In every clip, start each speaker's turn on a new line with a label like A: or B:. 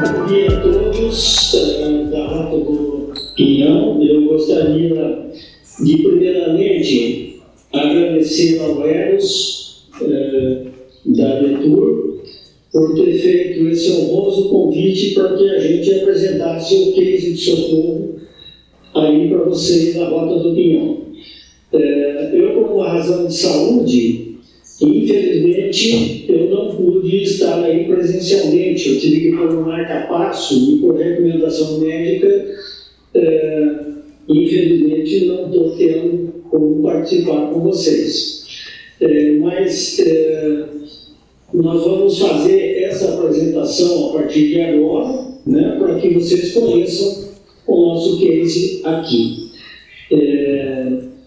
A: Bom dia a todos da Rota do Pinhão. Eu gostaria de, primeiramente, agradecer ao Eros da Letur por ter feito esse honroso convite para que a gente apresentasse o case de socorro aí para vocês na Rota do Pinhão. Eu, por uma razão de saúde, infelizmente, eu não pude estar aí presencialmente. Eu tive que pôr um marca-passo e, por recomendação médica, infelizmente, não estou tendo como participar com vocês. Mas nós vamos fazer essa apresentação a partir de agora, né, para que vocês conheçam o nosso case aqui.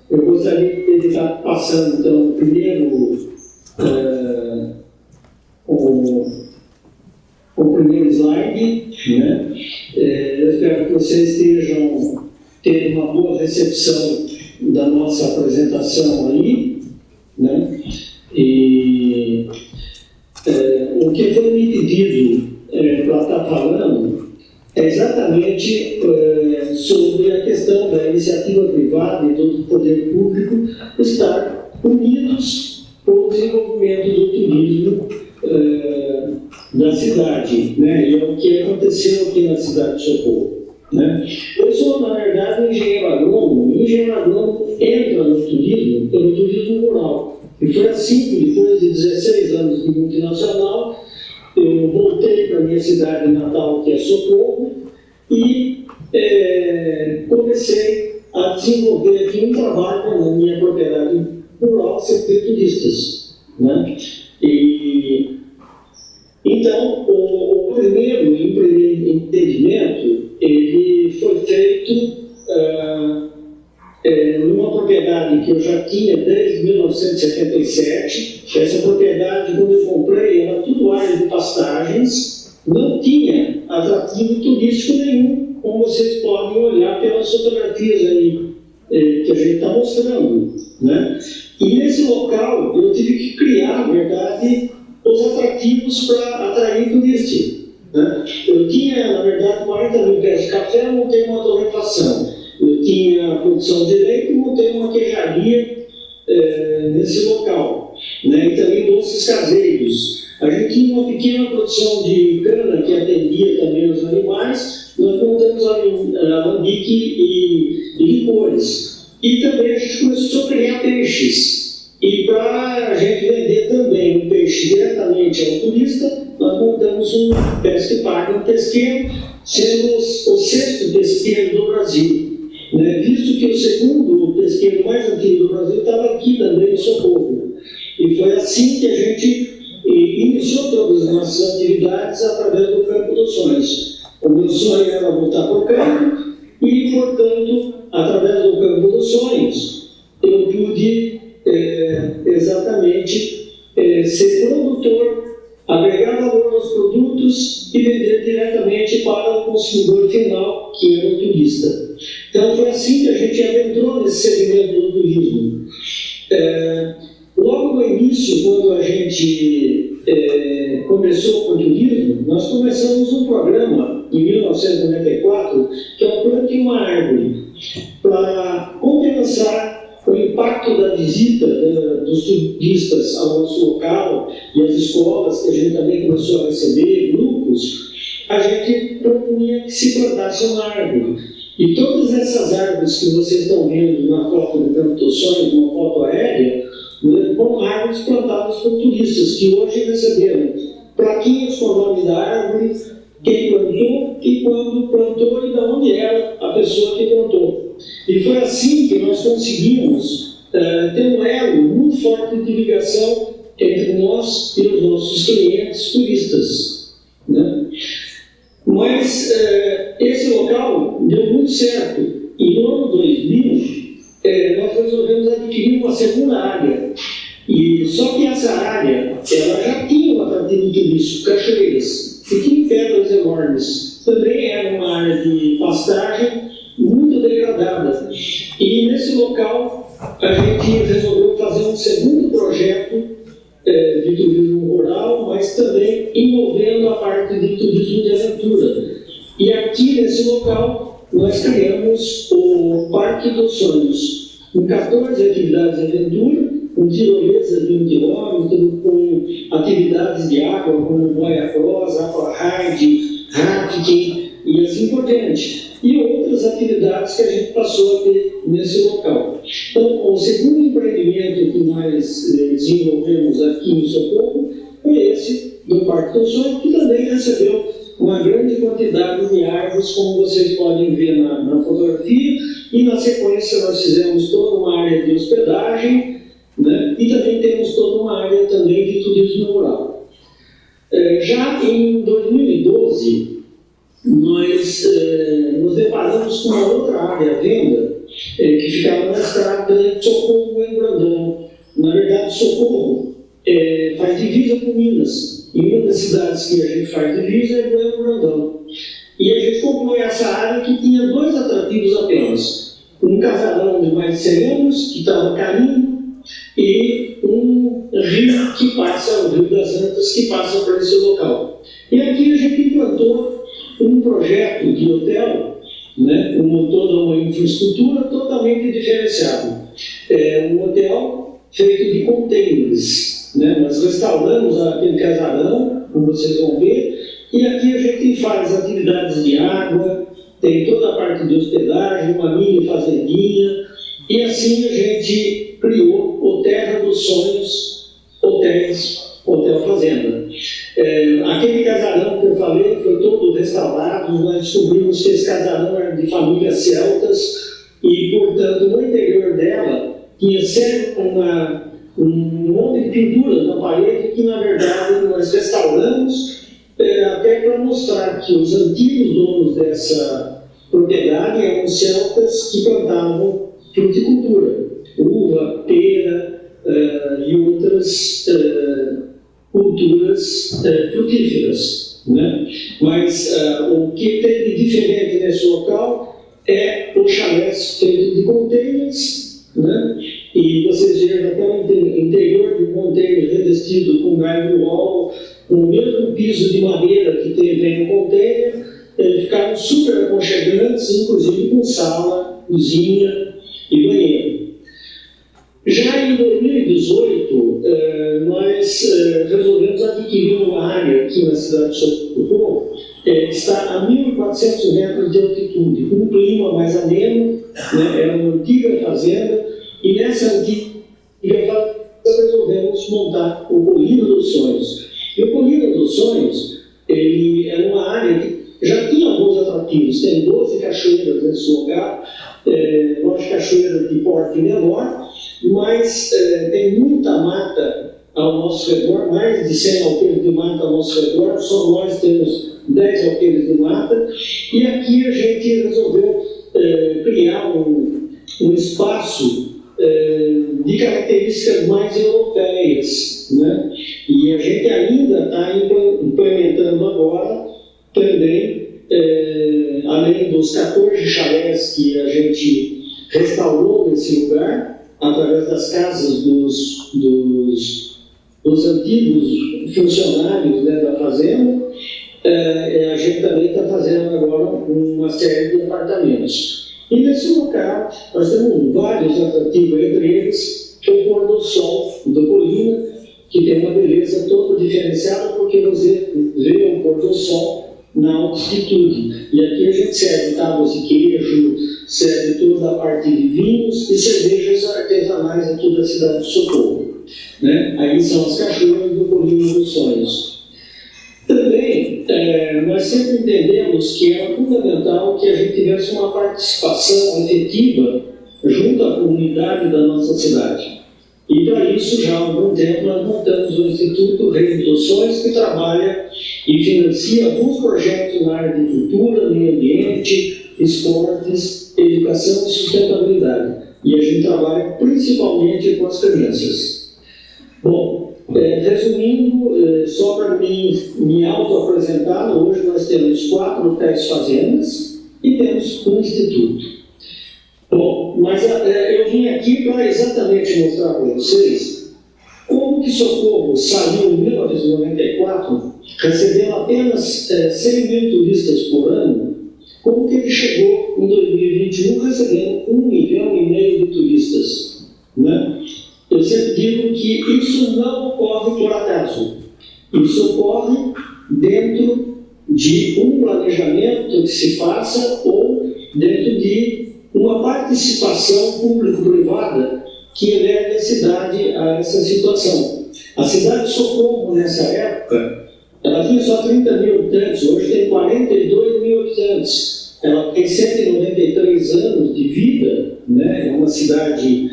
A: Eu gostaria de estar passando, então, primeiro o primeiro slide, né? Eu espero que vocês estejam tendo uma boa recepção da nossa apresentação aí, né? E o que foi me pedido para estar falando é exatamente sobre a questão da iniciativa privada e do poder público estar unidos para o desenvolvimento do turismo da cidade, né? E é o que aconteceu aqui na cidade de Socorro, né? Eu sou, na verdade, engenheiro agrônomo. Engenheiro agrônomo entra no turismo pelo turismo rural. E foi assim que, depois de 16 anos de multinacional, eu voltei para a minha cidade natal, que é Socorro, e comecei a desenvolver aqui um trabalho na minha propriedade rural, sempre turistas, né? E então o primeiro empreendimento ele foi feito numa propriedade que eu já tinha desde 1977. Essa propriedade, quando eu comprei, era tudo área de pastagens, não tinha atrativo turístico nenhum, como vocês podem olhar pelas fotografias aí que a gente está mostrando, né? E nesse local eu tive que criar, na verdade, os atrativos para atrair turistas, né? Eu tinha, na verdade, 40 mil pés de café, montei uma torrefação. Eu tinha produção de leite e montei uma queijaria nesse local, né? E também doces caseiros. A gente tinha uma pequena produção de cana que atendia também os animais. Nós montamos alambique e licores. E também a gente começou a criar peixes. E para a gente vender também o peixe diretamente ao turista, nós montamos um pesca e paga, um pesqueiro, sendo o sexto pesqueiro do Brasil, né? Visto que o segundo pesqueiro mais antigo do Brasil estava aqui também, em Socorro. E foi assim que a gente iniciou todas as nossas atividades através do Campo dos Sonhos. O meu sonho era voltar para o campo e, portanto, através do Campo dos Sonhos, eu pude exatamente ser produtor, agregar valor aos produtos e vender diretamente para o consumidor final, que é o turista. Então foi assim que a gente adentrou nesse segmento do turismo. Logo no início, quando a gente começou com o turismo, nós começamos um programa em 1994, que é o Plante uma Árvore, para compensar o impacto da visita dos turistas ao nosso local e às escolas, que a gente também começou a receber, grupos. A gente propunha que se plantasse uma árvore. E todas essas árvores que vocês estão vendo na foto do Campo dos Sonhos, uma foto aérea, foram árvores plantadas por turistas, que hoje receberam plaquinhas com o nome da árvore, quem plantou e quando plantou e de onde era a pessoa que plantou. E foi assim que nós conseguimos ter um elo muito forte de ligação entre nós e os nossos clientes turistas, né? Mas esse local deu muito certo. E no ano 2000, nós resolvemos adquirir uma segunda área. E só que essa área, ela já tinha um atrativo turístico, cachoeiras, e tinha pedras enormes. Também era uma área de pastagem muito degradada. E nesse local, a gente resolveu fazer um segundo projeto de turismo rural, mas também envolvendo a parte de turismo de aventura. aventura. E aqui nesse local nós criamos o Parque dos Sonhos, com 14 atividades de aventura, com tirolesa de 1 quilômetro, com atividades de água como boia cross, aquaride, rafting e assim por diante. E outras atividades que a gente passou a ter nesse local. Então, o segundo empreendimento que nós desenvolvemos aqui em Socorro foi esse do Parque do Sonho, que também recebeu uma grande quantidade de árvores, como vocês podem ver na fotografia, e na sequência nós fizemos toda uma área de hospedagem, né? E também temos toda uma área também de turismo rural. Já em 2012, nós nos deparamos com uma outra área à venda, que ficava na estrada de Socorro em Brandão. Na verdade, Socorro faz divisa com Minas. E uma das cidades que a gente faz divisa é Bueno Brandão. E a gente comprou essa área que tinha 2 atrativos apenas. Um casarão de mais de 100 anos, que estava caindo, e um rio que passa, o Rio das Antas, que passa por esse local. E aqui a gente implantou um projeto de hotel, né, com toda uma infraestrutura totalmente diferenciada. Um hotel feito de containers, né? Nós restauramos aquele casarão, como vocês vão ver, e aqui a gente faz atividades de água, tem toda a parte de hospedagem, uma mini fazendinha, e assim a gente criou o Terra dos Sonhos Hotéis, Hotel Fazenda. Aquele casarão que eu falei foi todo restaurado, nós descobrimos que esse casarão era de famílias celtas e, portanto, no interior dela tinha sempre um monte de pinturas na parede que, na verdade, nós restauramos até para mostrar que os antigos donos dessa propriedade eram celtas que plantavam fruticultura, uva, pera e outras culturas frutíferas, né? Mas o que tem de diferente nesse local é o chalés feito de containers, né? E vocês viram até o interior de um container revestido com drywall, com o mesmo piso de madeira que vem no container, ficaram super aconchegantes, inclusive com sala, cozinha e banheiro. Já em 2018, nós resolvemos adquirir uma área aqui na cidade de Socorro, que está a 1.400 metros de altitude, com um clima mais ameno, né? Era uma antiga fazenda, e nessa antiga fazenda resolvemos montar o Colina dos Sonhos. E o Colina dos Sonhos, ele era uma área que já tinha alguns atrativos, tem 12 cachoeiras nesse lugar, 9 cachoeiras de porte menor, mas tem muita mata ao nosso redor, mais de 100 alqueires de mata ao nosso redor, só nós temos 10 alqueires de mata, e aqui a gente resolveu criar um espaço de características mais europeias, né? E a gente ainda está implementando agora também, além dos 14 chalés que a gente restaurou nesse lugar, através das casas dos antigos funcionários, né, da fazenda, a gente também está fazendo agora uma série de apartamentos. E nesse local nós temos vários atrativos, entre eles o pôr do sol do Colina, que tem uma beleza toda diferenciada, porque você vê o pôr do sol na altitude. E aqui a gente serve tábuas de queijo, serve toda a parte de vinhos e cervejas artesanais aqui da cidade de Socorro, né? Aí são as cachoeiras do Colina dos Sonhos. Também, nós sempre entendemos que era fundamental que a gente tivesse uma participação efetiva junto à comunidade da nossa cidade. E para isso, já há algum tempo, nós montamos o Instituto Reino dos Sonhos, que trabalha e financia alguns projetos na área de cultura, meio ambiente, esportes, educação e sustentabilidade. E a gente trabalha principalmente com as crianças. Bom, resumindo, só para me auto-apresentar, hoje nós temos 4 hotéis fazendas e temos um instituto. Bom, mas eu vim aqui para exatamente mostrar para vocês como que Socorro saiu em 1994 recebendo apenas 100 mil turistas por ano, como que ele chegou em 2021 recebendo 1,5 milhão de turistas, né? Eu sempre digo que isso não ocorre por acaso. Isso ocorre dentro de um planejamento que se faça ou dentro de uma participação público-privada que eleve a cidade a essa situação. A cidade de Socorro, nessa época, ela tinha só 30 mil habitantes, hoje tem 42 mil habitantes. Ela tem 193 anos de vida, né? É uma cidade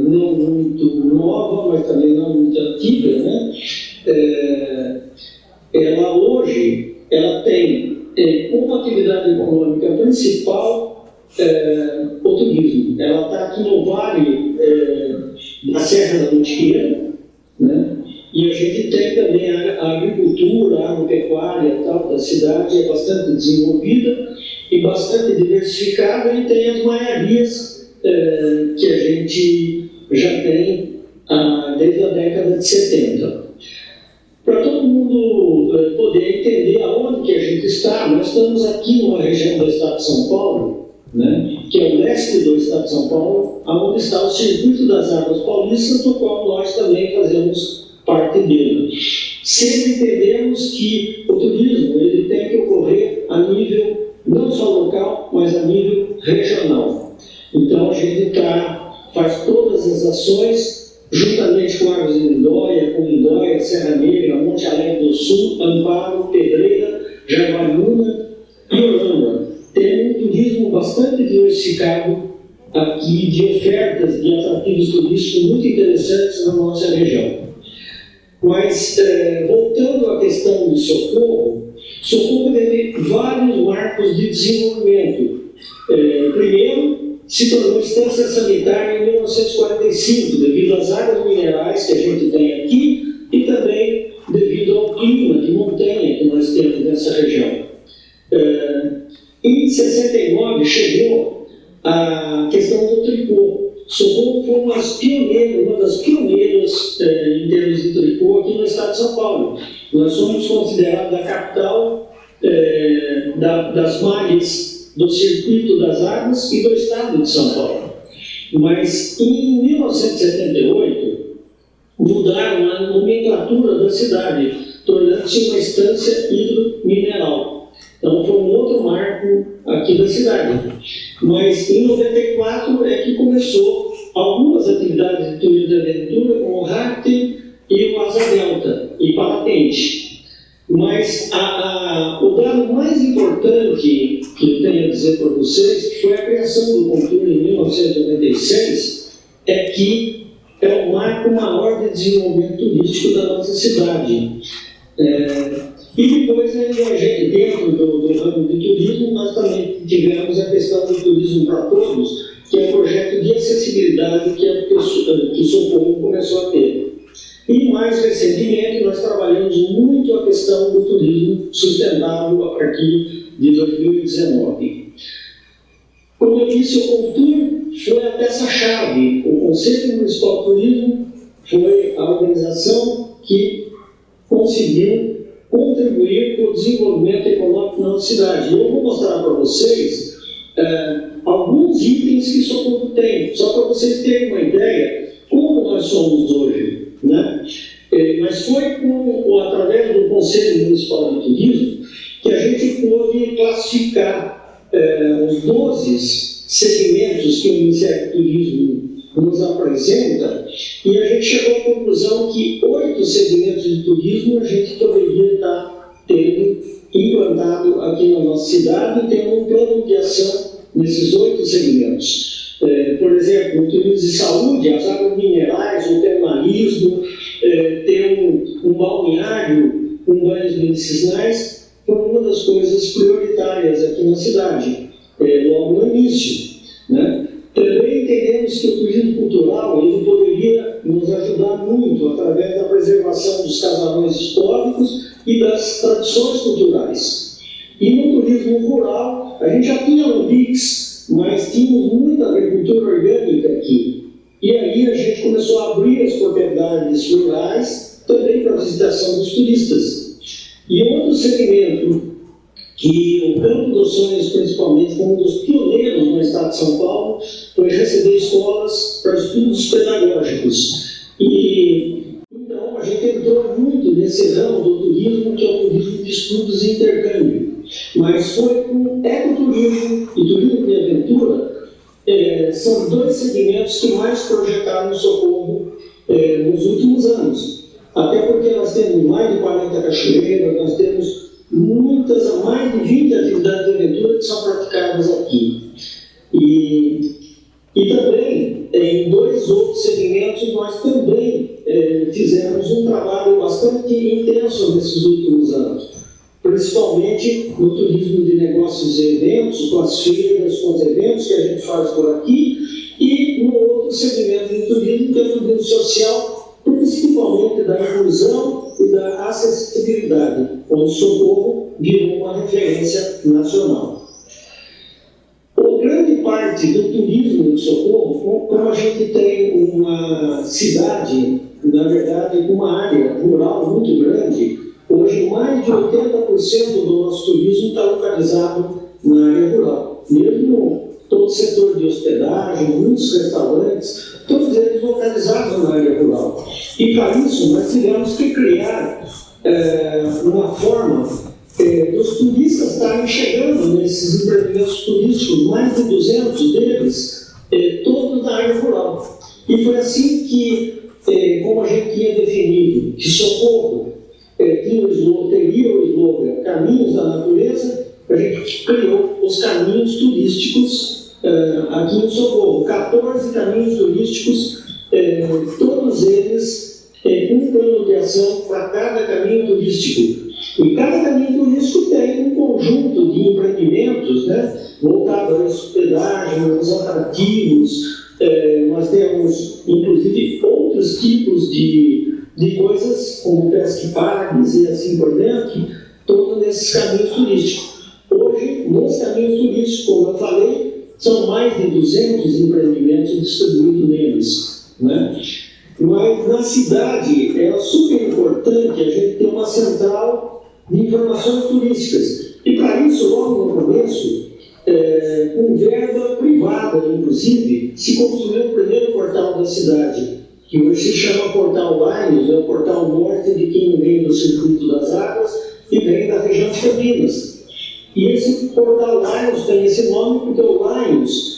A: não muito nova, mas também não muito antiga, né? Ela hoje tem como atividade econômica principal o turismo. Ela está aqui no vale da Serra da Mantiqueira, né? E a gente tem também a agricultura, a agropecuária tal da cidade, é bastante desenvolvida e bastante diversificada, e tem as maiarias que a gente já tem desde a década de 70. Para todo mundo poder entender aonde que a gente está, nós estamos aqui numa região do estado de São Paulo, né, que é o leste do estado de São Paulo, onde está o Circuito das Águas Paulistas, do qual nós também fazemos parte dele. Sempre entendemos que o turismo ele tem que ocorrer a nível não só local, mas a nível regional. Então a gente faz todas as ações juntamente com Águas de Lindóia, com Lindóia, Serra Negra, Monte Alegre do Sul, Amparo, Pedreira, Jaguariúna e Olamba. Tem um turismo bastante diversificado aqui, de ofertas de atrativos turísticos muito interessantes na nossa região. Mas, voltando à questão do Socorro teve vários marcos de desenvolvimento. Primeiro, se tornou instância sanitária em 1945, devido às águas minerais que a gente tem aqui e também devido ao clima de montanha que nós temos nessa região. Em 69 chegou a questão do tricô. Socorro foi uma das pioneiras em termos de tricô aqui no estado de São Paulo. Nós somos considerados a capital das malhas do Circuito das Águas e do estado de São Paulo. Mas em 1978 mudaram a nomenclatura da cidade, tornando-se uma estância hidromineral. Então foi um outro marco aqui da cidade. Mas em 94 é que começou algumas atividades de turismo de aventura, como o rafting e o asa delta e parapente. Mas o dado mais importante que eu tenho a dizer para vocês, que foi a criação do Contur em 1996, é que é o marco maior de desenvolvimento turístico da nossa cidade. E depois, dentro do ramo de turismo, nós também tivemos a questão do turismo para todos, que é o projeto de acessibilidade que o Socorro começou a ter. E mais recentemente, nós trabalhamos muito a questão do turismo sustentável a partir de 2019. Como eu disse, o Contur foi a peça-chave. O Conselho Municipal de Turismo foi a organização que conseguiu contribuir para o desenvolvimento econômico na nossa cidade. Eu vou mostrar para vocês alguns itens que Socorro tem, só para vocês terem uma ideia como nós somos hoje, né? Mas foi através do Conselho Municipal de Turismo que a gente pôde classificar os 12 segmentos que o Ministério do Turismo nos apresenta, e a gente chegou à conclusão que 8 segmentos de turismo a gente poderia estar tendo implantado aqui na nossa cidade e tendo um plano de ação nesses 8 segmentos. Por exemplo, o turismo de saúde, as águas minerais, o termalismo, ter um balneário com banhos medicinais, foi uma das coisas prioritárias aqui na cidade, logo no início, né? Também entendemos que o turismo cultural ele poderia nos ajudar muito através da preservação dos casarões históricos e das tradições culturais. E no turismo rural, a gente já tinha Lambix, mas tínhamos muita agricultura orgânica aqui. E aí a gente começou a abrir as propriedades rurais também para a visitação dos turistas. E outro segmento que o Campo dos Sonhos, principalmente, foi um dos pioneiros no estado de São Paulo, foi receber escolas para estudos pedagógicos. E então a gente entrou muito nesse ramo do turismo, que é o turismo de estudos e intercâmbio. Mas foi com ecoturismo e turismo de aventura, são dois segmentos que mais projetaram o Socorro nos últimos anos. Até porque nós temos mais de 40 cachoeiras, nós temos mais de 20 atividades de aventura que são praticadas aqui. E também, em dois outros segmentos, nós também fizemos um trabalho bastante intenso nesses últimos anos, principalmente no turismo de negócios e eventos, com as feiras, com os eventos que a gente faz por aqui, e no outro segmento de turismo, que é o turismo social, principalmente da inclusão e da acessibilidade, onde o Socorro virou uma referência nacional. A grande parte do turismo do Socorro, como a gente tem uma cidade, na verdade, com uma área rural muito grande, hoje mais de 80% do nosso turismo está localizado na área rural. Mesmo todo o setor de hospedagem, muitos restaurantes, todos eles localizados na área rural. E para isso nós tivemos que criar uma forma dos turistas estarem chegando nesses empreendimentos turísticos, mais de 200 deles, todos na área rural. E foi assim que, como a gente tinha definido, que Socorro teria o slogan Caminhos da Natureza, a gente criou os caminhos turísticos aqui em Socorro, 14 caminhos turísticos, todos eles com um plano de ação para cada caminho turístico. E cada caminho turístico tem um conjunto de empreendimentos, né, voltado à hospedagem, aos atrativos. Nós temos, inclusive, outros tipos de coisas, como pesca e parques e assim por diante, todos nesses caminhos turísticos. Hoje, nos caminhos turísticos, como eu falei, são mais de 200 empreendimentos distribuídos neles, né? Mas na cidade é super importante a gente ter uma central de informações turísticas. E para isso, logo no começo, com verba privada, inclusive, se construiu o primeiro portal da cidade, que hoje se chama Portal Lions, é o portal norte de quem vem do Circuito das Águas e vem da região de Campinas. E esse Portal Lions tem esse nome porque o Lions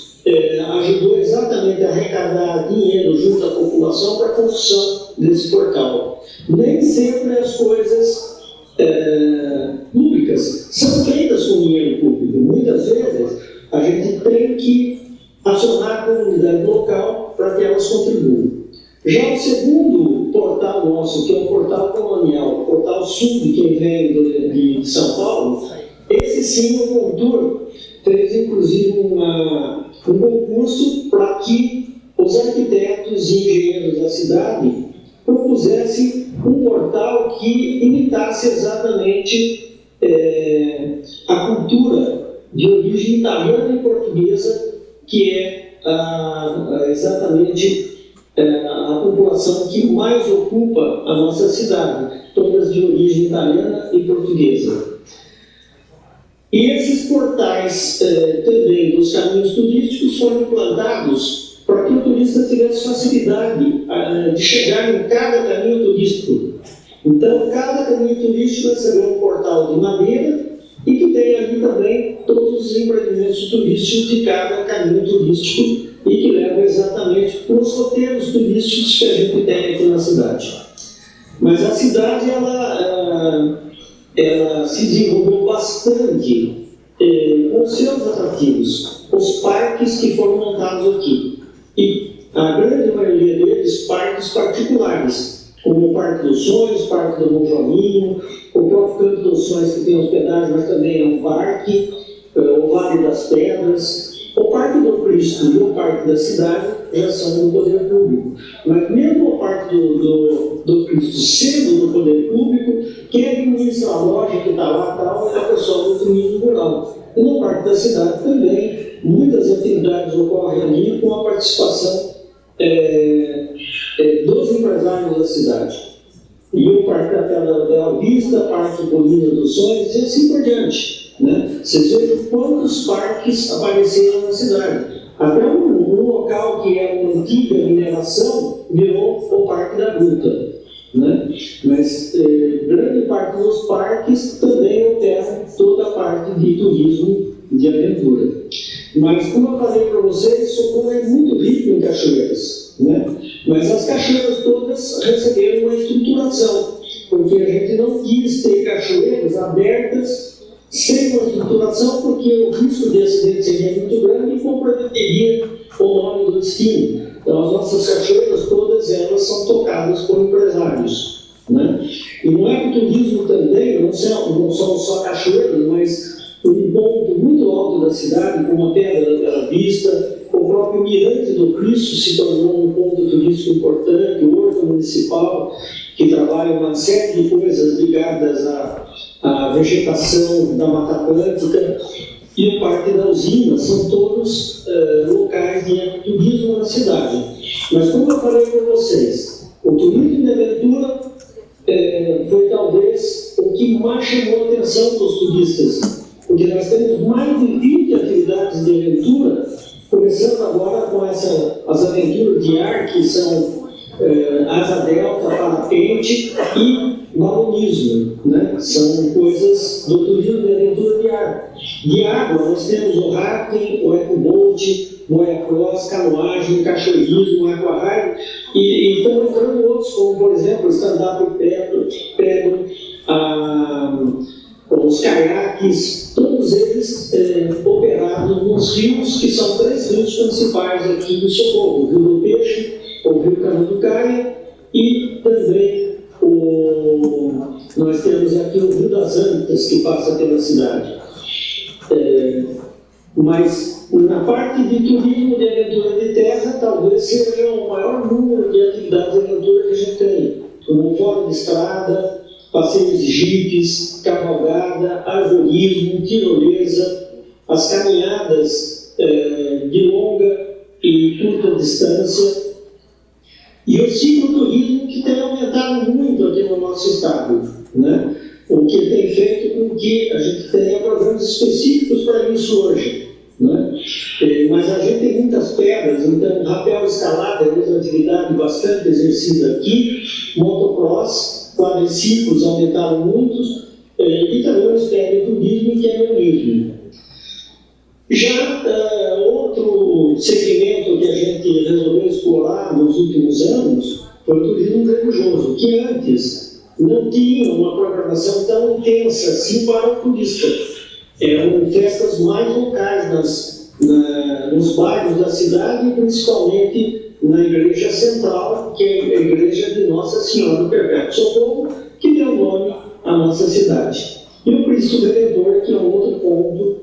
A: ajudou exatamente a arrecadar dinheiro junto à população para a construção desse portal. Nem sempre as coisas públicas são feitas com dinheiro público. Muitas vezes a gente tem que acionar a comunidade local para que elas contribuam. Já o segundo portal nosso, que é o Portal Colonial, o Portal Sul de quem vem de São Paulo, esse sim o Contur fez inclusive um concurso para que os arquitetos e engenheiros da cidade propusessem um portal que imitasse exatamente a cultura de origem italiana e portuguesa, que é exatamente a população que mais ocupa a nossa cidade, todas de origem italiana e portuguesa. E esses portais também dos caminhos turísticos foram implantados para que o turista tivesse facilidade de chegar em cada caminho turístico. Então, cada caminho turístico recebeu um portal de madeira e que tem ali também todos os empreendimentos turísticos de cada caminho turístico e que leva exatamente para os roteiros turísticos que a gente tem aqui na cidade. Mas a cidade, ela se desenvolveu bastante com seus atrativos, os parques que foram montados aqui. E a grande maioria deles, parques particulares, como o Parque dos Sonhos, o Parque do Bom Joaninho, o próprio Campo dos Sonhos, que tem hospedagem, mas também é um parque, o Vale das Pedras. O Parque do Cristo e o Parque da Cidade já são do poder público. Mas mesmo o Parque do Cristo sendo do poder público, quem administra a loja que está lá tal, é o pessoal do turismo rural. E no Parque da Cidade também, muitas atividades ocorrem ali com a participação dos empresários da cidade. e o Parque da Pedra da Bela Vista, Parque Colina dos Sonhos, e assim por diante. Né? Vocês vejam quantos parques apareceram na cidade. Até um local que é uma antiga mineração virou o Parque da Gruta. Né? Mas grande parte dos parques também operam toda a parte de turismo de aventura. Mas, como eu falei para vocês, Socorro é muito rico em cachoeiras. Né? Mas as cachoeiras todas receberam uma estruturação, porque a gente não quis ter cachoeiras abertas sem uma estruturação, porque o risco de acidente seria muito grande e comprometeria o nome do destino. Então, as nossas cachoeiras todas elas são tocadas por empresários. Né? E não é que o turismo também, não são só cachoeiras, mas um ponto muito alto da cidade, como a Pedra da Bela Vista, o próprio Mirante do Cristo se tornou um ponto turístico importante, o Horto Municipal, que trabalha uma série de coisas ligadas à vegetação da Mata Atlântica, e o Parque da Usina, são todos locais de turismo na cidade. Mas, como eu falei para vocês, o turismo de aventura foi talvez o que mais chamou a atenção dos turistas, porque nós temos mais de 20 atividades de aventura, começando agora com as aventuras de ar, que são asa delta, parapente e balonismo, né? São coisas do turismo de aventura de ar. De água, nós temos o rafting, o ecoboat, boia-cross, canoagem, cachoeirismo, aquarraio, e estão entrando outros, como por exemplo o stand-up paddle, os caiaques, todos eles operados nos rios, que são 3 rios principais aqui do Socorro: o Rio do Peixe, o Rio Caranducaia e também nós temos aqui o Rio das Antas, que passa pela cidade. Mas na parte de turismo de aventura de terra, talvez seja o maior número de atividades de aventura que a gente tem, como fora de estrada, passeios de jipes, cavalgada, arvorismo, tirolesa, as caminhadas de longa e curta distância, e o cicloturismo, que tem aumentado muito aqui no nosso estado, né? O que tem feito com que a gente tenha programas específicos para isso hoje. Né? Mas a gente tem muitas pedras, então rapel escalada é outra atividade bastante exercida aqui, motocross, quadriciclos aumentaram muitos, e também o turismo e canionismo. Já outro segmento que a gente resolveu explorar nos últimos anos foi o turismo religioso, que antes não tinha uma programação tão intensa assim para o turista. Eram festas mais locais nos bairros da cidade, principalmente na igreja central, que é a igreja de Nossa Senhora do Perpétuo Socorro, que deu nome à nossa cidade. E o Cristo Redentor, que é um outro ponto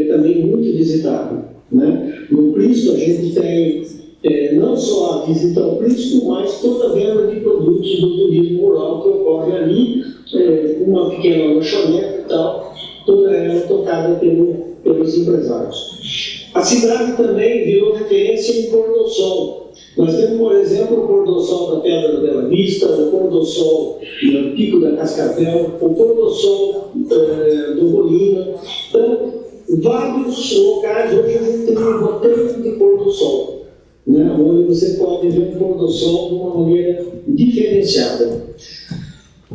A: também muito visitado. Né? No Cristo a gente tem não só a visita ao Cristo, mas toda a venda de produtos do turismo rural que ocorre ali, uma pequena lanchonete e tal, toda ela tocada pelos empresários. A cidade também virou referência em pôr do sol. Nós temos, por exemplo, o pôr do sol da Pedra da Bela Vista, o pôr do sol no Pico da Cascavel, o pôr do sol do Colina. Então, vários locais, hoje a gente tem um roteiro de pôr do sol, né, onde você pode ver o pôr do sol de uma maneira diferenciada.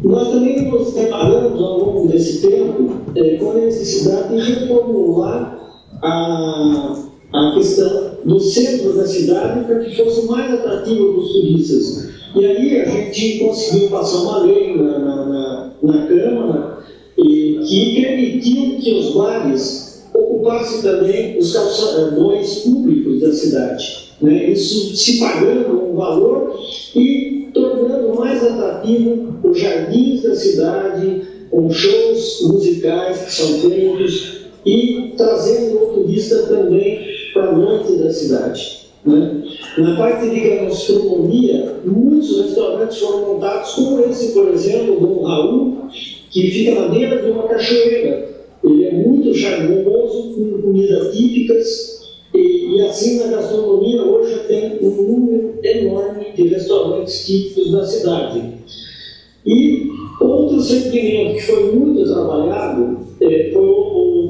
A: Nós também nos deparamos ao longo desse tempo com a necessidade de reformular a questão do centro da cidade para que fosse mais atrativo para os turistas. E aí a gente conseguiu passar uma lei na Câmara que permitiu que os bares ocupassem também os calçadões públicos da cidade. Né? Isso se pagando um valor e tornando mais atrativo os jardins da cidade, com shows musicais que são feitos e trazendo o turista também para a noite da cidade. Né? Na parte de gastronomia, muitos restaurantes foram montados, como esse, por exemplo, do Raul, que fica na beira de uma cachoeira. Ele é muito charmoso, com comidas típicas, e assim na gastronomia hoje já tem um número enorme de restaurantes típicos da cidade. E outro segmento que foi muito trabalhado foi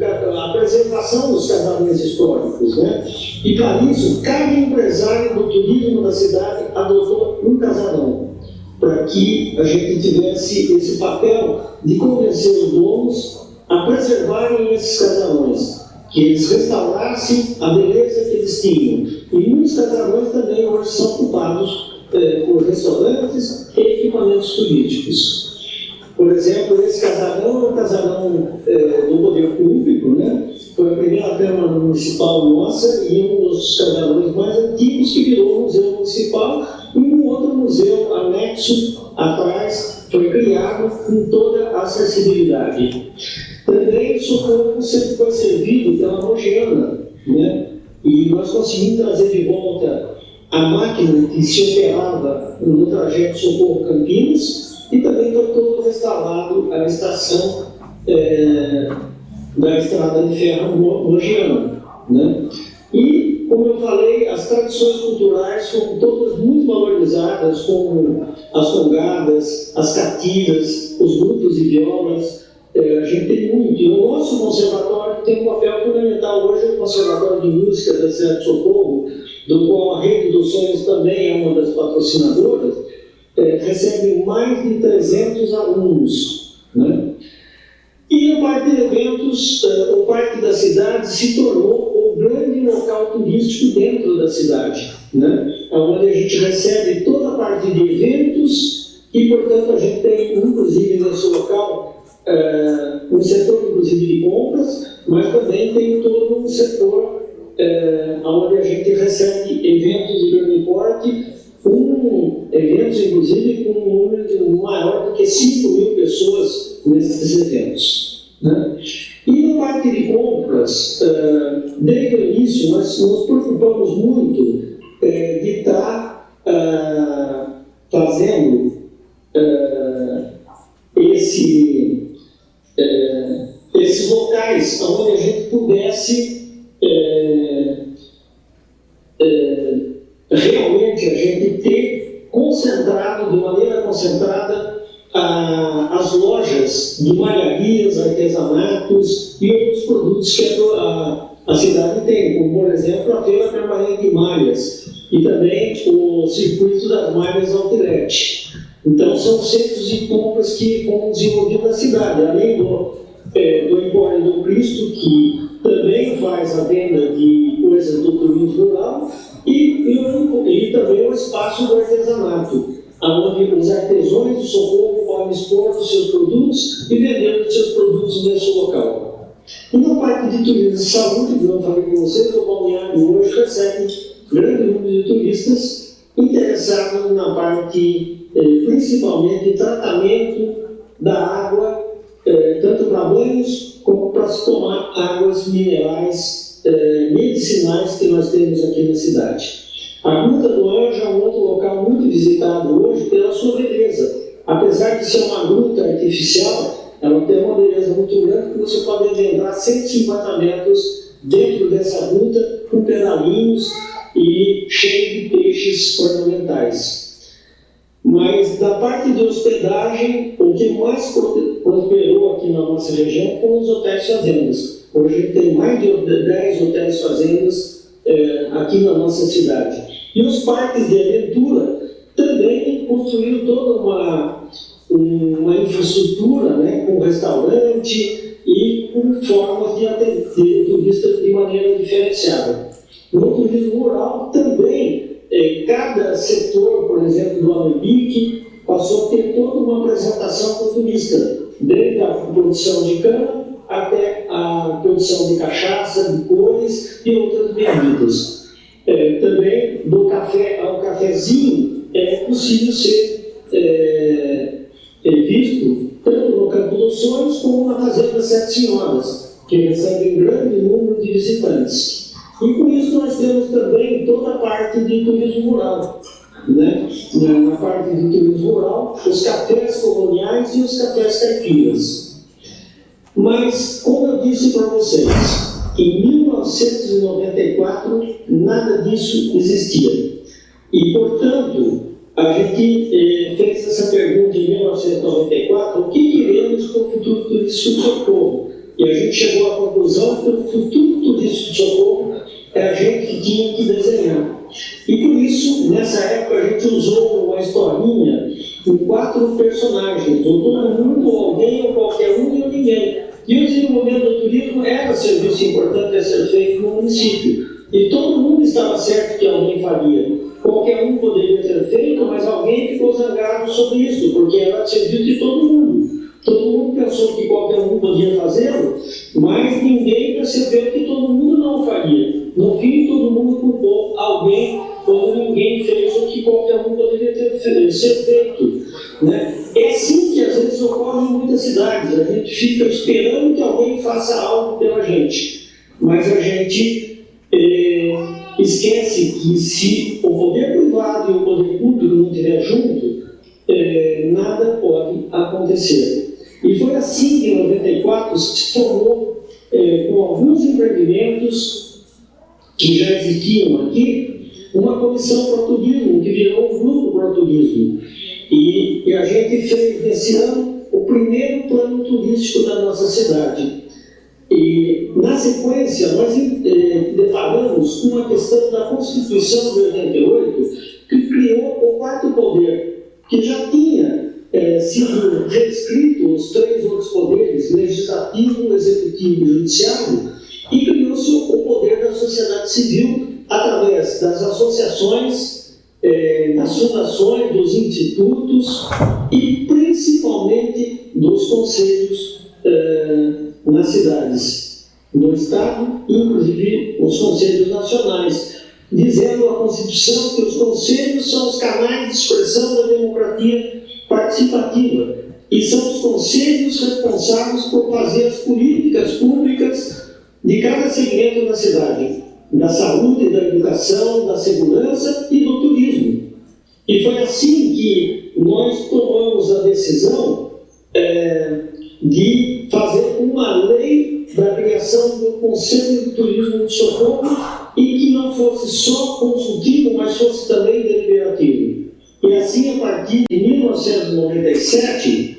A: a preservação dos casarões históricos, né? E para isso, cada empresário do turismo da cidade adotou um casarão, para que a gente tivesse esse papel de convencer os donos a preservarem esses casarões, que eles restaurassem a beleza que eles tinham. E muitos casarões também hoje são ocupados por restaurantes e equipamentos turísticos. Por exemplo, esse casarão é um casarão do poder público, né? Foi a primeira Câmara Municipal nossa e um dos casarões mais antigos que virou museu municipal, e um outro museu anexo atrás foi criado com toda a acessibilidade. Também o Socorro sempre foi servido pela Mogiana, né? E nós conseguimos trazer de volta a máquina que se operava no trajeto Socorro-Campinas, e também foi todo restaurado a estação da estrada de ferro Mogiana, né? E, como eu falei, as tradições culturais foram todas muito valorizadas, como as congadas, as catiras, os grupos de violas. A gente tem muito. E o nosso conservatório tem um papel fundamental. Hoje, o Conservatório de Música da cidade de Socorro, do qual a Rede dos Sonhos também é uma das patrocinadoras, recebe mais de 300 alunos, né? E no Parque de Eventos, o Parque da Cidade se tornou um grande local turístico dentro da cidade, né? Onde a gente recebe toda a parte de eventos e, portanto, a gente tem, inclusive, nesse local, um setor, inclusive, de compras, mas também tem todo um setor onde a gente recebe eventos de grande porte, eventos, inclusive, com um número maior do que 5.000 pessoas nesses eventos, né? E no parque de compras, desde o início, nós nos preocupamos muito de estar fazendo esses locais onde a gente pudesse realmente a gente ter concentrado, de maneira concentrada, as lojas de malharias, artesanatos e outros produtos que a cidade tem, como, por exemplo, a Feira Permanente de Malhas e também o Circuito das Malhas Outlet. Então, são centros de compras que foram desenvolvidos na cidade, além do Empório do Cristo, que também faz a venda de coisas do turismo rural, e também o espaço do artesanato, onde os artesãos de Socorro podem expor os seus produtos e vender os seus produtos nesse local. E no Parque de Turismo e Saúde, que eu falei com vocês, o balneário hoje recebe grande número de turistas interessados na parte, principalmente, de tratamento da água, tanto para banhos como para se tomar águas minerais medicinais que nós temos aqui na cidade. A Gruta do Anjo é um outro local muito visitado hoje pela sua beleza. Apesar de ser uma gruta artificial, ela tem uma beleza muito grande, que você pode adentrar 150 metros dentro dessa gruta, com pedalinhos e cheio de peixes ornamentais. Mas da parte de hospedagem, o que mais prosperou aqui na nossa região foram os hotéis fazendas. Hoje a gente tem mais de 10 hotéis fazendas aqui na nossa cidade. E os parques de aventura também construíram toda uma infraestrutura, né, com restaurante e com formas de atender turistas de maneira diferenciada. No turismo rural também, cada setor, por exemplo, do Alambique, passou a ter toda uma apresentação para o turista, desde a produção de cana até a produção de cachaça, de cores e outras bebidas. Também do café ao cafezinho é possível ser visto tanto no Campo dos Sonhos como na Fazenda Sete Senhoras, que recebem grande número de visitantes. E com isso nós temos também toda a parte de turismo rural, né? Na parte de turismo rural, os cafés coloniais e os cafés caipiras. Mas, como eu disse para vocês, em 1994 nada disso existia. E, portanto, a gente fez essa pergunta em 1994, o que queremos para o futuro turístico do Socorro? E a gente chegou à conclusão que o futuro turístico do Socorro é a gente que tinha que desenhar. E por isso, nessa época, a gente usou uma historinha com 4 personagens, ou todo mundo, ou alguém, ou qualquer um, e ou ninguém. E o desenvolvimento do turismo era serviço importante a ser feito no município. E todo mundo estava certo que alguém faria. Qualquer um poderia ter feito, mas alguém ficou zangado sobre isso, porque era serviço de todo mundo. Todo mundo pensou que qualquer um podia fazê-lo, mas ninguém percebeu que todo mundo não faria. No fim, todo mundo culpou alguém quando ninguém fez o que qualquer um poderia ser feito. Né? É assim que às vezes ocorre em muitas cidades. A gente fica esperando que alguém faça algo pela gente, mas a gente esquece que se o poder privado e o poder público não estiver junto, nada pode acontecer. E foi assim que em 94 se formou, com alguns empreendimentos que já existiam aqui, uma comissão para o turismo, que virou um grupo para o turismo. E a gente fez nesse ano o primeiro plano turístico da nossa cidade. E, na sequência, nós deparamos com a questão da Constituição de 88, que criou o quarto poder, que já tinha sido reescrito os 3 outros poderes, legislativo, executivo e judiciário, e criou-se o poder da sociedade civil através das associações, das fundações, dos institutos e principalmente dos conselhos nas cidades, no Estado, inclusive os conselhos nacionais, dizendo a Constituição que os conselhos são os canais de expressão da democracia participativa e são os conselhos responsáveis por fazer as políticas públicas de cada segmento da cidade, da saúde, da educação, da segurança e do turismo. E foi assim que nós tomamos a decisão de fazer uma lei da criação do Conselho de Turismo de Socorro e que não fosse só consultivo, mas fosse também deliberativo. E assim, a partir de 1997,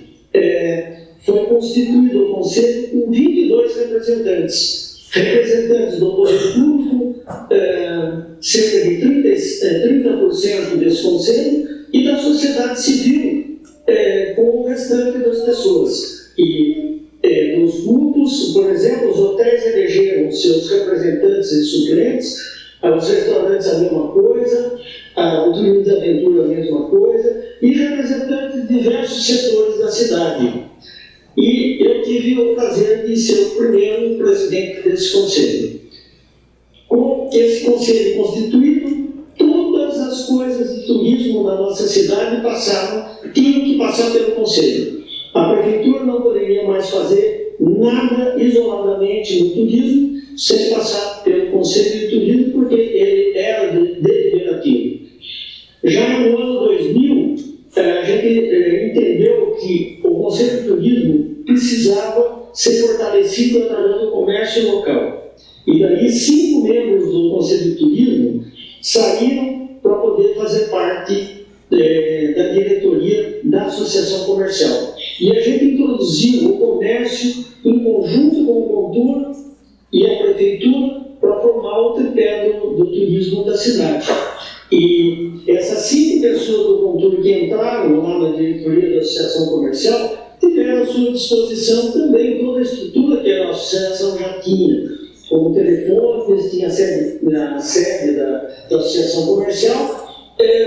A: foi constituído o Conselho com 22 representantes do poder público, cerca de 30% desse Conselho, e da sociedade civil, com o restante das pessoas. E dos grupos, por exemplo, os hotéis elegeram seus representantes e suplentes, os restaurantes a mesma coisa, o turismo de aventura a mesma coisa, e representantes de diversos setores da cidade. E eu tive o prazer de ser o primeiro presidente desse conselho. Com esse conselho constituído, todas as coisas de turismo na nossa cidade tinham que passar pelo conselho. A prefeitura não poderia mais fazer nada isoladamente no turismo sem passar pelo Conselho de Turismo, porque ele era deliberativo. Já no ano 2000, a gente entendeu que o Conselho de Turismo precisava ser fortalecido através do comércio local. E daí 5 membros do Conselho de Turismo saíram para poder fazer parte da diretoria da Associação Comercial. E a gente introduziu o comércio em conjunto com o Contur e a Prefeitura para formar o tripé do turismo da cidade. E essas 5 pessoas do Contur que entraram lá na diretoria da Associação Comercial tiveram à sua disposição também toda a estrutura que a associação já tinha, como telefones, tinha a sede da Associação Comercial.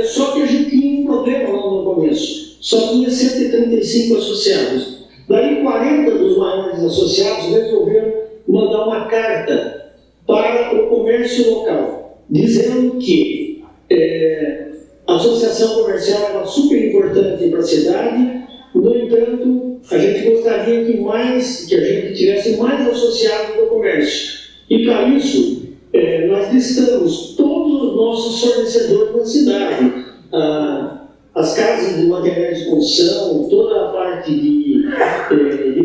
A: Só que a gente tinha um problema lá no começo, só tinha 135 associados. Daí 40 dos maiores associados resolveram mandar uma carta para o comércio local, dizendo que a associação comercial era super importante para a cidade. No entanto, a gente gostaria que a gente tivesse mais associados do comércio. E para isso, nós listamos todos os nossos fornecedores na cidade, as casas de materiais de construção, toda a parte de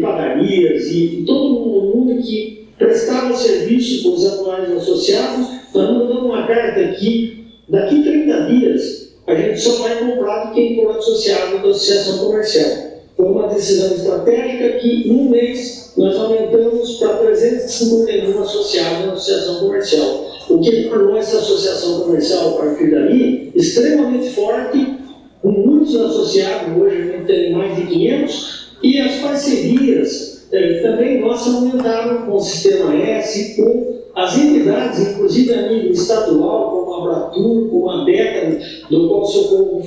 A: padarias e todo mundo que prestava serviço com os atuais associados. Nós mandamos uma carta aqui, daqui 30 dias, a gente só vai comprar de quem for associado da associação comercial. Foi uma decisão estratégica que, em um mês, nós aumentamos para 351 associados na associação comercial, o que tornou essa associação comercial, a partir daí, extremamente forte, com muitos associados, hoje a gente tem mais de 500, e as parcerias também nossas aumentaram com o Sistema S, com as entidades, inclusive a nível estadual, como a Abratur, como a BECA, do qual o Socorro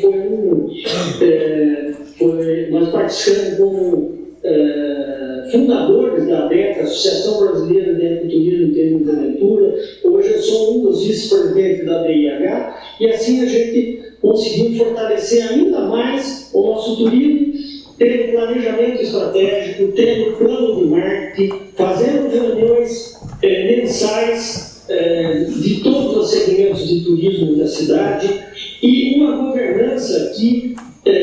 A: nós participamos como fundadores da BECA, Associação Brasileira de Ecoturismo e Turismo de Aventura. Hoje eu sou um dos vice-presidentes da BIH, e assim a gente conseguiu fortalecer ainda mais o nosso turismo, tendo planejamento estratégico, tendo plano de marketing, fazendo reuniões mensais de todos os segmentos de turismo da cidade, e uma governança que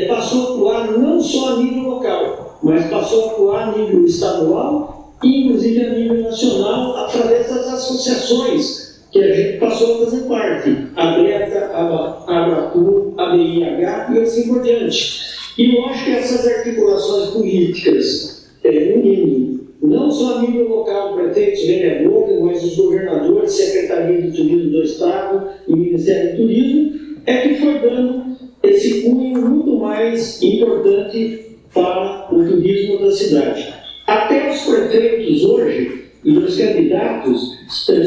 A: passou a atuar não só a nível local, mas passou a atuar a nível estadual e inclusive a nível nacional, através das associações que a gente passou a fazer parte, a BECA, a Abratur, a BIH e assim por diante. E lógico que essas articulações políticas, unindo não só a nível local, prefeitos, vereadores, mas os governadores, Secretaria de Turismo do Estado e Ministério do Turismo, é que foi dando esse cunho muito mais importante para o turismo da cidade. Até os prefeitos hoje e os candidatos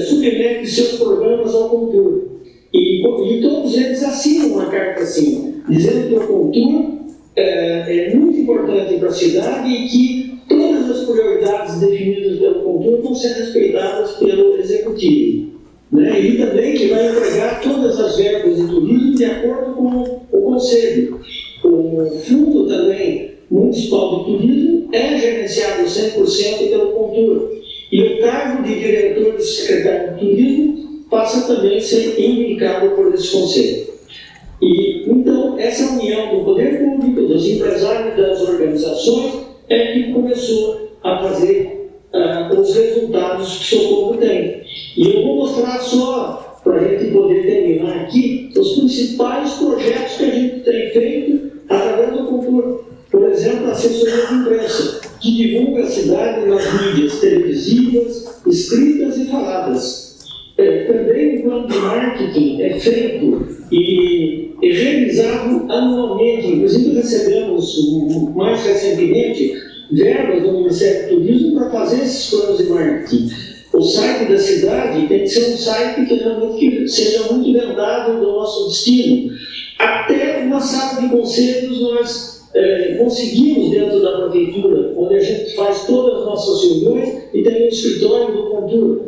A: submetem seus programas ao Contur. E todos eles assinam uma carta assim, dizendo que o Contur é muito importante para a cidade e que todas as prioridades definidas pelo Contur vão ser respeitadas pelo Executivo. Né? E também que vai entregar todas as verbas de turismo de acordo com o Conselho. O Fundo também Municipal de Turismo é gerenciado 100% pelo Contur. E o cargo de diretor de secretário de Turismo passa também a ser indicado por esse Conselho. E, então, essa união do poder público, dos empresários e das organizações é que começou a fazer os resultados que o Socorro tem. E eu vou mostrar só, para a gente poder terminar aqui, os principais projetos que a gente tem feito através do Contur. Por exemplo, a assessoria de imprensa, que divulga a cidade nas mídias televisivas, escritas e faladas. Também o plano de marketing é feito e realizado anualmente. Inclusive recebemos, mais recentemente, verbas do Ministério do Turismo para fazer esses planos de marketing. O site da cidade tem que ser um site que realmente seja muito lembrado do nosso destino. Até uma sala de conselhos nós conseguimos dentro da prefeitura, onde a gente faz todas as nossas reuniões e tem um escritório do Contur.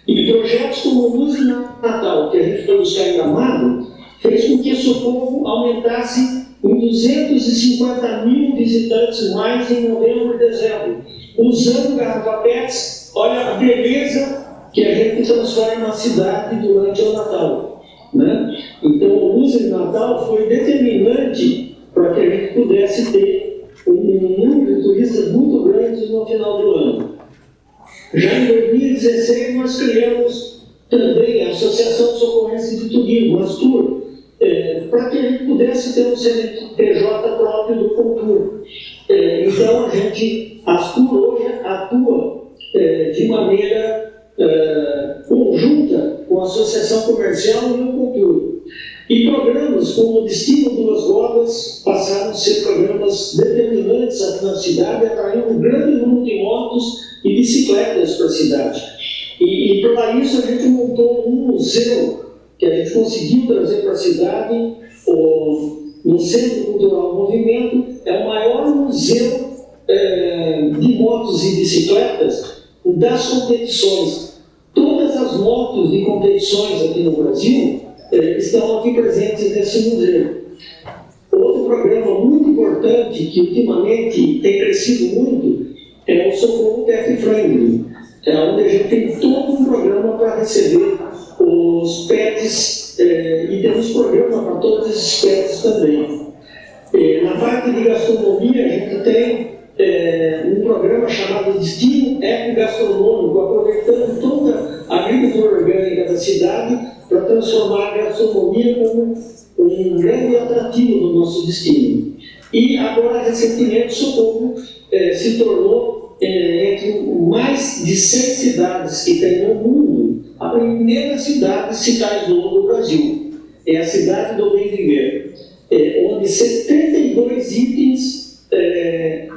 A: E projetos como o Luz e Natal, que a gente foi buscar em Gramado, fez com que o Socorro aumentasse em 250 mil visitantes mais em novembro e dezembro, usando garrafa PETs. Olha a beleza que a gente transforma a cidade durante o Natal. Né? Então, o Luz e Natal foi determinante para que a gente pudesse ter um número de turistas muito grande no final do ano. Já em 2016, nós criamos também a Associação Socorrense de Turismo, ASTUR, para que a gente pudesse ter um CNPJ próprio do Contur. Então, a ASTUR hoje atua de maneira conjunta com a Associação Comercial e o Contur. E programas como o Destino Duas Rodas passaram a ser programas determinantes aqui na cidade, atraindo um grande número de motos e bicicletas para a cidade. E para isso a gente montou um museu que a gente conseguiu trazer para a cidade, no Centro Cultural Movimento. É o maior museu de motos e bicicletas das competições. Todas as motos de competições aqui no Brasil estão aqui presentes nesse museu. Outro programa muito importante que ultimamente tem crescido muito é o Socorro Pet Friendly, onde a gente tem todo um programa para receber os pets e temos programa para todos esses pets também. Na parte de gastronomia, a gente tem um programa chamado Destino Eco Gastronômico, aproveitando toda a agricultura orgânica da cidade para transformar a gastronomia como um grande atrativo do nosso destino. E agora, recentemente, Socorro se tornou, entre mais de 100 cidades que tem no mundo, a primeira cidade Cidade de Ouro do Brasil. É a cidade do bem viver, onde 72 itens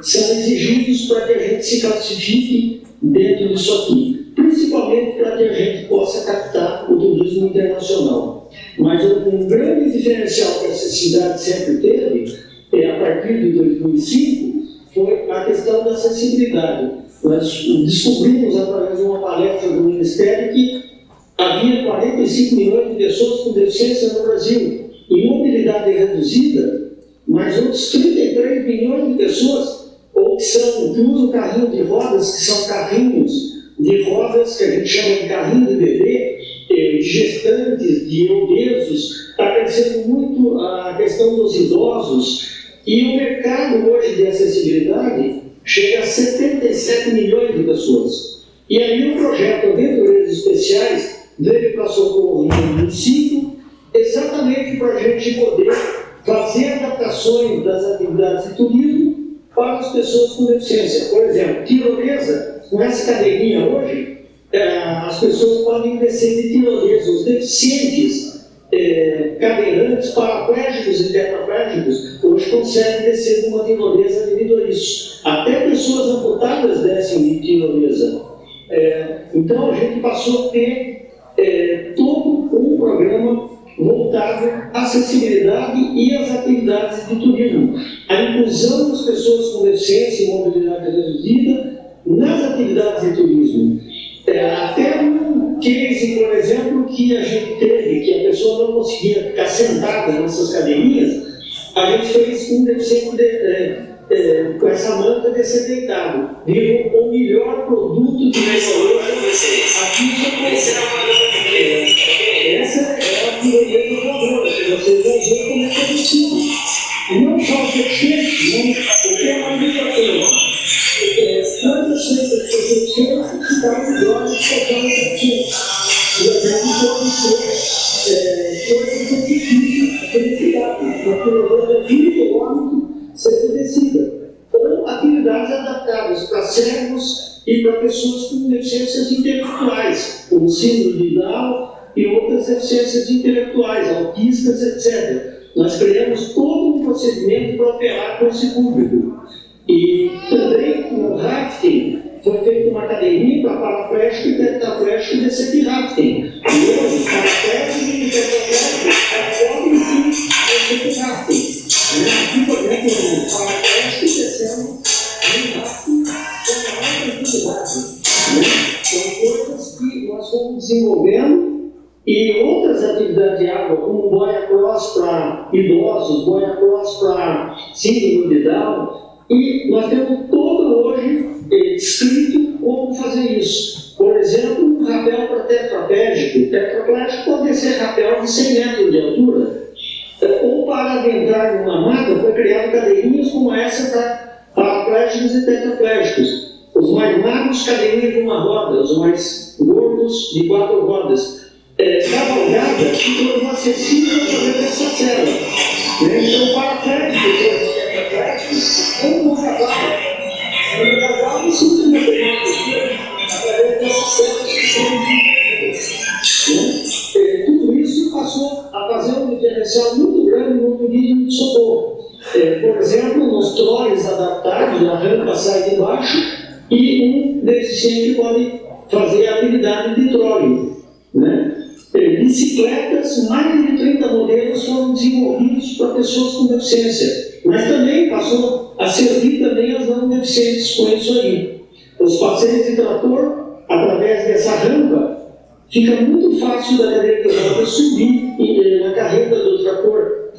A: são exigidos para que a gente se classifique dentro disso aqui, principalmente para que a gente possa captar o turismo internacional. Mas um grande diferencial que essa cidade sempre teve, a partir de 2005, foi a questão da acessibilidade. Nós descobrimos, através de uma palestra do Ministério, que havia 45 milhões de pessoas com deficiência no Brasil, e mobilidade reduzida, mas outros 33 milhões de pessoas que usam carrinho de rodas, que são carrinhos de rodas que a gente chama de carrinho de bebê, de gestantes, de obesos. Está crescendo muito a questão dos idosos, e o mercado hoje de acessibilidade chega a 77 milhões de pessoas. E aí o projeto Aventureiros Especiais veio para Socorro em 2005, exatamente para a gente poder fazer adaptações das atividades de turismo para as pessoas com deficiência. Por exemplo, tirolesa, com essa cadeirinha hoje, as pessoas podem descer de tirolesa. Os deficientes, cadeirantes, paraplégicos e tetraplégicos, hoje conseguem descer de uma tirolesa devido a isso. Até pessoas amputadas descem de tirolesa. Então a gente passou a ter todo um programa voltado à acessibilidade e às atividades de turismo. A inclusão das pessoas com deficiência e mobilidade reduzida nas atividades de turismo. Até um case, por exemplo, que a gente teve, que a pessoa não conseguia ficar sentada nessas cadeirinhas, a gente fez com um deficiente com essa manta descer deitado. Virou o melhor produto de tecnologia aqui em Socorro. Essa é a tirolesa voadora, que vocês vão ver como é que é possível. E não só o deficiente, mas o que é mais importante. Quantas pessoas ficaram melhores de qualquer deficiente? E a gente pode ter coisas difíceis de felicidade, uma tirolesa de 20 km sendo descida. Ou atividades adaptadas para cegos e para pessoas com deficiências intelectuais, como síndrome de Down e outras deficiências intelectuais, autistas, etc. Nós criamos todo um procedimento para operar com esse público. E também no rafting foi feita uma cadeirinha para paraplégico e tetraplégico descer de rafting. E hoje, paraplégico e tetraplégico podem sim descer de rafting. Aqui, por exemplo, o paraplégico descendo de rafting com a maior tranquilidade. São coisas que nós fomos desenvolvendo. E outras atividades de água, como boia cross para idosos, boia cross para síndrome de Down. E nós temos todo hoje descrito como fazer isso. Por exemplo, um rapel para tetraplégico. Tetraplégico pode ser rapel de 100 metros de altura. Ou para adentrar numa mata, foi criado cadeirinhas como essa para paraplégicos e tetraplégicos. Os mais magros, cadeirinhas de uma roda. Os mais gordos, de 4 rodas. Cavalgada se tornou acessível através dessa cela. Então, paraplégico e tetraplégico, como um cavalo simplesmente através dessa cela que são. Tudo isso passou a fazer um diferencial muito grande no turismo de Socorro. Por exemplo, nos trolleys adaptados, a rampa sai de baixo e um deficiente pode fazer a atividade de trolley. Bicicletas, mais de 30 modelos foram desenvolvidos para pessoas com deficiência, mas também passou a servir também as não deficientes com isso aí. Os passeios de trator, através dessa rampa, fica muito fácil da cadeira de rodas subir na carreta do trator.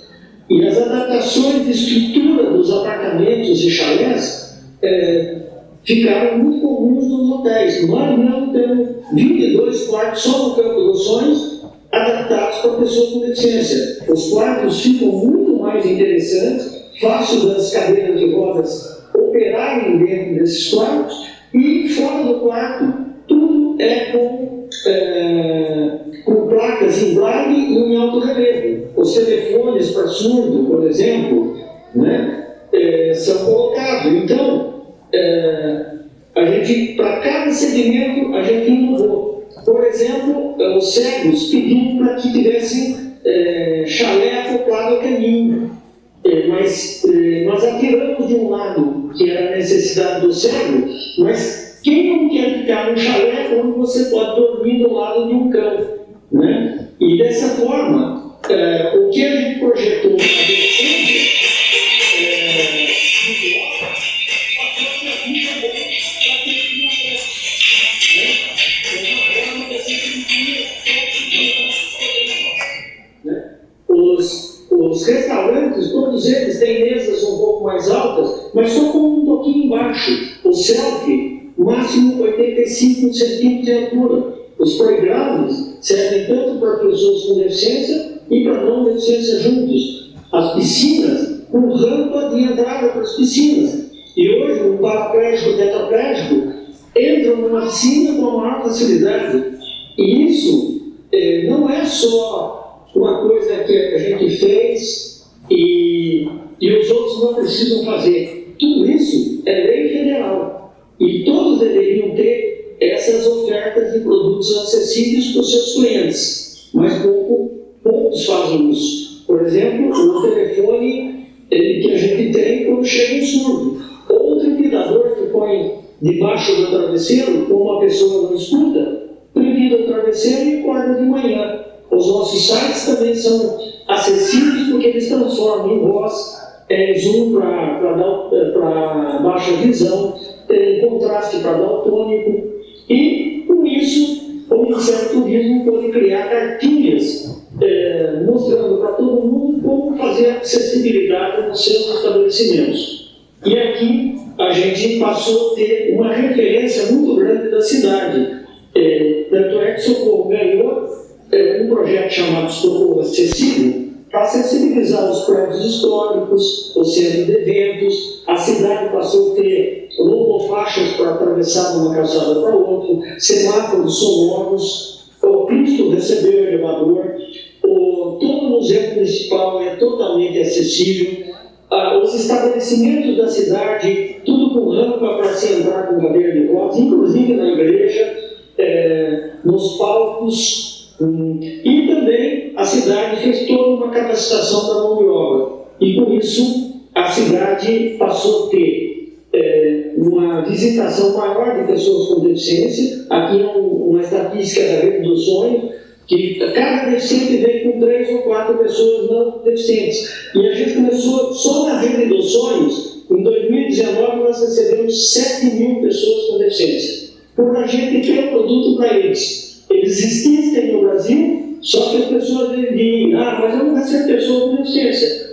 A: E as adaptações de estrutura dos apartamentos e chalés ficaram muito comuns nos hotéis. Nós não temos 22 quartos só no Campo dos Sonhos adaptados para pessoas com deficiência. Os quartos ficam muito mais interessantes, fácil das cadeiras de rodas operarem dentro desses quartos, e fora do quarto tudo é com placas em braille e em alto relevo. Os telefones para surdo, por exemplo, né, são colocados. Então, a gente, para cada segmento, a gente inovou. Por exemplo, os cegos pediam para que tivessem chalé acoplado ao caminho. Mas nós atiramos de um lado, que era a necessidade do cego, mas quem não quer ficar no chalé onde você pode dormir do lado de um cão, né? E dessa forma, o que a gente projetou na adolescência os restaurantes, todos eles têm mesas um pouco mais altas, mas só com um pouquinho embaixo. O selfie, máximo 85 centímetros de altura. Os playgrounds servem tanto para pessoas com deficiência e para não deficiência juntos. As piscinas, com rampa de entrada para as piscinas. E hoje, um paraplégico, tetraplégico, entra numa piscina com a maior facilidade. E isso não é só uma coisa que a gente fez e os outros não precisam fazer. Tudo isso é lei federal. E todos deveriam ter essas ofertas de produtos acessíveis para os seus clientes. Mas poucos fazem isso. Por exemplo, o telefone que a gente tem quando chega um surdo. Ou o trepidador que põe debaixo do travesseiro, como uma pessoa não escuta, trepida o travesseiro e acorda de manhã. Os nossos sites também são acessíveis porque eles transformam em voz, zoom para baixa visão, contraste para daltônico. E, com isso, o Ministério do Turismo pode criar cartilhas mostrando para todo mundo como fazer acessibilidade nos seus estabelecimentos. E aqui a gente passou a ter uma referência muito grande da cidade. Tanto é que Socorro ganhou um projeto chamado Socorro Acessível para acessibilizar os prédios históricos, o centro de eventos. A cidade passou a ter logofaixas para atravessar de uma calçada para outra, semáforos sonoros, o Cristo recebeu o elevador, todo o museu municipal é totalmente acessível, os estabelecimentos da cidade, tudo com rampa para se entrar com cadeira de rodas, inclusive na igreja, nos palcos. E também a cidade fez toda uma capacitação da mão de obra. E com isso a cidade passou a ter uma visitação maior de pessoas com deficiência. Aqui é uma estatística da Rede dos Sonhos, que cada deficiente vem com 3 ou 4 pessoas não deficientes. E a gente começou só na Rede dos Sonhos, em 2019 nós recebemos 7.000 pessoas com deficiência. Por a gente ter um produto para eles. Eles existem no Brasil, só que as pessoas dizem, mas eu não recebo pessoa com deficiência.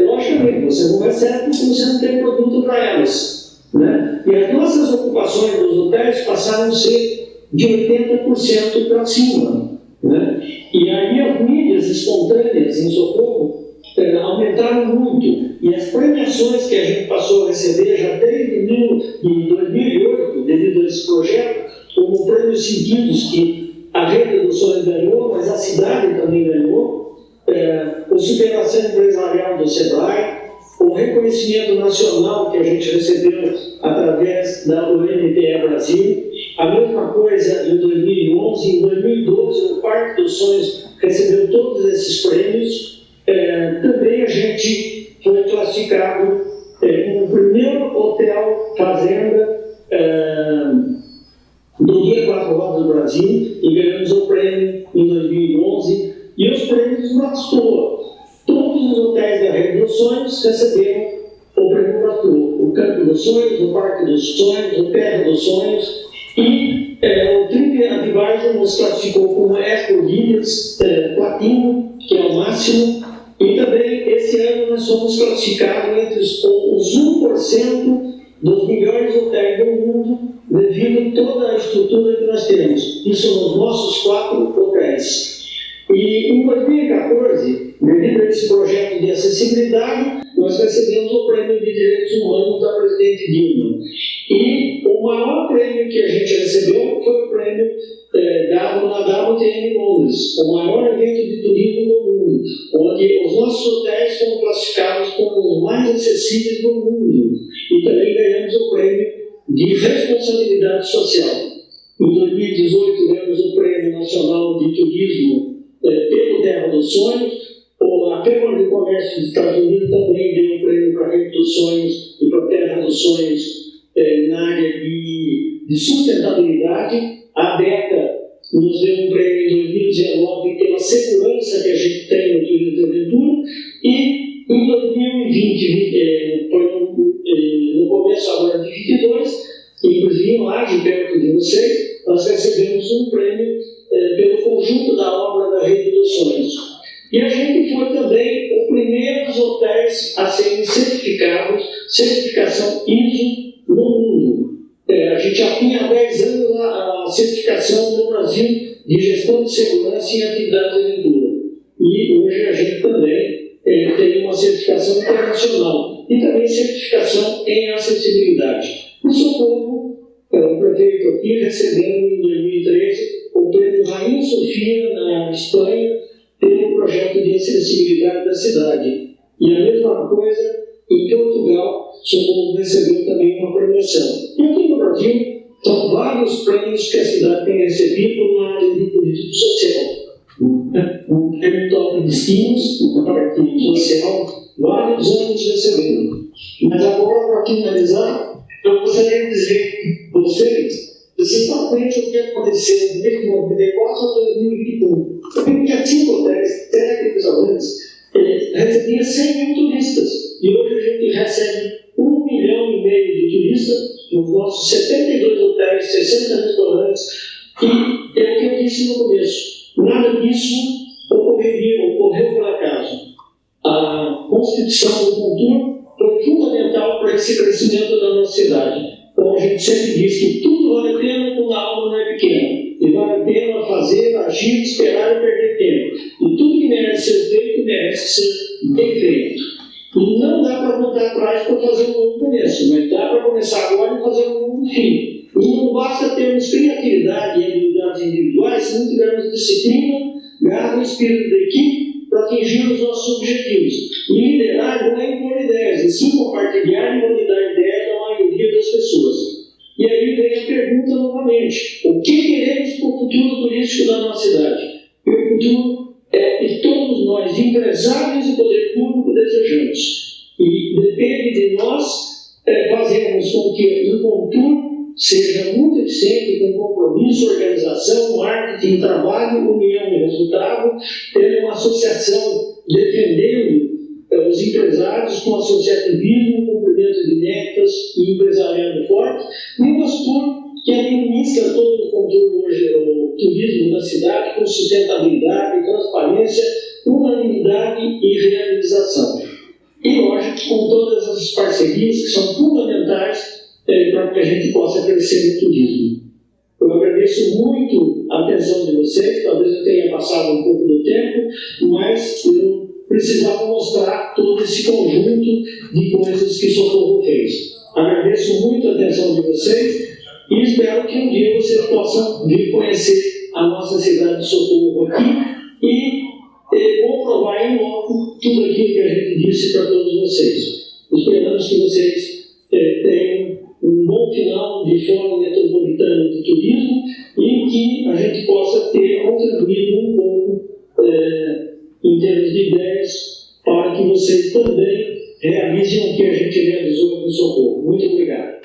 A: Logicamente, você não recebe porque você não tem produto para elas. Né? E as nossas ocupações dos hotéis passaram a ser de 80% para cima. Né? E aí as mídias espontâneas em Socorro aumentaram muito. E as premiações que a gente passou a receber já desde 2008, devido a esse projeto, como prêmios seguidos que a Rede dos Sonhos ganhou, mas a cidade também ganhou, o Superação Empresarial do SEBRAE, o reconhecimento nacional que a gente recebeu através da UNPE Brasil, a mesma coisa em 2011, em 2012 o Parque dos Sonhos recebeu todos esses prêmios. Também a gente foi classificado como o primeiro hotel fazenda do Guia 4 Rodas do Brasil e ganhamos o prêmio em 2011 e os prêmios Brastor. Todos os hotéis da Rede dos Sonhos receberam o prêmio Brastor. O Campo dos Sonhos, o Parque dos Sonhos, o Terra dos Sonhos e o TripAdvisor nos classificou como Eco Guias Platino, que é o máximo. E também esse ano nós fomos classificados entre os 1% dos melhores hotéis do mundo, devido a toda a estrutura que nós temos. Isso nos nossos 4 hotéis. E em 2014, devido a esse projeto de acessibilidade, nós recebemos o Prêmio de Direitos Humanos da Presidente Dilma. E o maior prêmio que a gente recebeu foi o prêmio dado na WTM Londres, o maior evento de turismo do mundo, onde os nossos hotéis foram classificados como os mais acessíveis do mundo. E também ganhamos o prêmio de responsabilidade social. Em 2018, ganhamos o Prêmio Nacional de Turismo pelo Terra dos Sonhos. A Câmara de Comércio dos Estados Unidos também deu um prêmio para a Rede dos Sonhos e para a Terra dos Sonhos na área de sustentabilidade. A BECA nos deu um prêmio em 2019 pela segurança que a gente tem no turismo de aventura. E em 2020, foi no começo agora de 2022, inclusive em Laje, perto de vocês, nós recebemos um prêmio pelo conjunto da obra da Rede dos Sonhos. E a gente foi também o primeiro dos hotéis a serem certificados, certificação ISO no mundo. A gente já tinha há 10 anos a certificação no Brasil de gestão de segurança em atividades de aventura. E hoje a gente também tem uma certificação internacional e também certificação em acessibilidade. O Socorro, o prefeito aqui, recebendo em 2013 o prêmio Rainha Sofia, na Espanha, pelo projeto de acessibilidade da cidade. E a mesma coisa em Portugal, Socorro recebeu também uma premiação. E aqui no Brasil, são vários prêmios que a cidade tem recebido na área de turismo social. Um prêmio top destinos, na parte social, vários anos recebendo. Mas agora, para finalizar, eu gostaria de dizer que vocês estão frente ao que aconteceu de 1994 a 2021. Eu tinha 5 hotéis, 7 restaurantes, recebia 100 mil turistas. E hoje a gente recebe 1,5 milhão de turistas nos nossos 72 hotéis, 60 restaurantes. E é o que eu disse no começo: nada disso ocorreu por acaso. A constituição do Contur foi fundamental para esse crescimento da nossa cidade. Então a gente sempre diz que tudo vale a pena quando a alma não é pequena. E vale a pena fazer, agir, esperar e perder tempo. E tudo que merece ser feito, merece ser bem feito. E não dá para voltar atrás para fazer um novo começo, mas dá para começar agora e fazer um novo fim. E não basta termos criatividade e habilidades individuais se não tivermos disciplina, garra e espírito da equipe para atingir os nossos objetivos. E liderar não é impor ideias, e sim compartilhar e validar ideias da maioria das pessoas. E aí vem a pergunta novamente: o que queremos para o futuro turístico da nossa cidade? E o futuro é que todos nós, empresários e poder público, desejamos. E depende de nós fazermos com que o Contur seja muito eficiente, com compromisso, organização, marketing, trabalho, união e resultado, ter uma associação defendendo os empresários com associativismo, cumprimento de metas e empresariado forte, e uma postura que administra todo o controle hoje, o turismo da cidade, com sustentabilidade, transparência, unanimidade e realização. E, lógico, com todas as parcerias que são fundamentais para que a gente possa crescer no turismo. Eu agradeço muito a atenção de vocês, talvez eu tenha passado um pouco do tempo, mas eu precisava mostrar todo esse conjunto de coisas que Socorro fez. Agradeço muito a atenção de vocês e espero que um dia vocês possam vir conhecer a nossa cidade de Socorro aqui e comprovar em loco tudo aquilo que a gente disse para todos vocês. Esperamos que vocês tenham um bom final de Fórum Metropolitano de Turismo e que a gente possa ter contribuído um pouco em termos de ideias para que vocês também realizem o que a gente realizou no Socorro. Muito obrigado.